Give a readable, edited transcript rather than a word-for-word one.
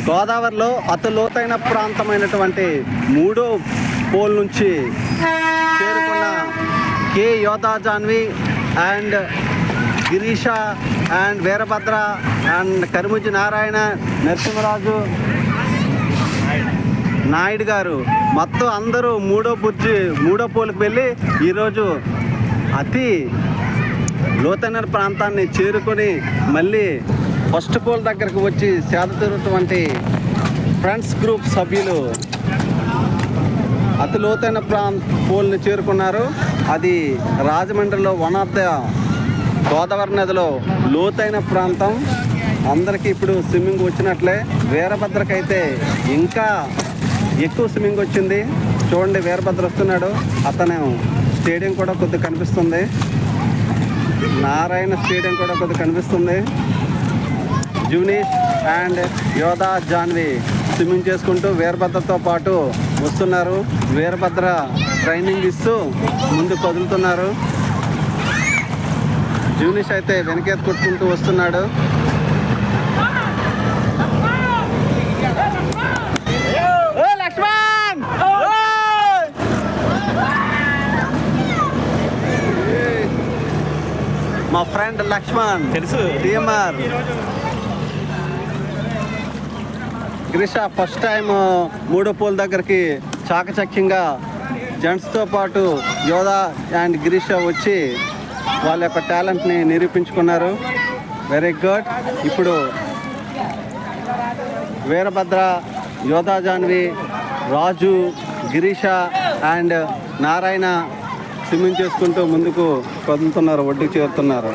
గోదావరిలో అతి లోతైన ప్రాంతమైనటువంటి 3వ పోల్ నుంచి చేరుకున్న కే యోధా Janhvi and Girisha and Veerabhadra and Karimujji Narayana, Narasimharaju Naidu గారు మొత్తం అందరూ 3వ పోల్కి వెళ్ళి ఈరోజు అతి లోతైన ప్రాంతాన్ని చేరుకొని మళ్ళీ ఫస్ట్ పోల్ దగ్గరకు వచ్చి సేద తీరుతున్నటువంటి ఫ్రెండ్స్ గ్రూప్ సభ్యులు అతి లోతైన పోల్ని చేరుకున్నారు. అది రాజమండ్రిలో వన్ ఆఫ్ ద గోదావరి నదిలో లోతైన ప్రాంతం. అందరికీ ఇప్పుడు స్విమ్మింగ్ వచ్చినట్లే. వీరభద్రకైతే ఇంకా ఎక్కువ స్విమ్మింగ్ వచ్చింది. చూడండి, వీరభద్ర వస్తున్నాడు. అతను స్టేడియం కూడా కొద్దిగా కనిపిస్తుంది. నారాయణ స్టేడియం కూడా కొద్దిగా కనిపిస్తుంది. జూనీష్ అండ్ యోధా జాన్వి స్విమ్మింగ్ చేసుకుంటూ వీరభద్రతో పాటు వస్తున్నారు. వీరభద్ర ట్రైనింగ్ ఇస్తూ ముందు కదులుతున్నారు. జూనీష్ అయితే వెనకేది కొట్టుకుంటూ వస్తున్నాడు. మా ఫ్రెండ్ లక్ష్మణ్ తెలుసు, టీఎంఆర్. గిరీష ఫస్ట్ టైం 3వ పోల్ దగ్గరికి చాకచక్యంగా జెంట్స్తో పాటు యోధా అండ్ గిరీష వచ్చి వాళ్ళ యొక్క టాలెంట్ని నిరూపించుకున్నారు. Very good. ఇప్పుడు వీరభద్ర, యోధా జాన్వి, రాజు, గిరీష అండ్ నారాయణ స్విమ్మింగ్ చేసుకుంటూ ముందుకు కదులుతున్నారు, ఒడ్డుకు చేరుతున్నారు.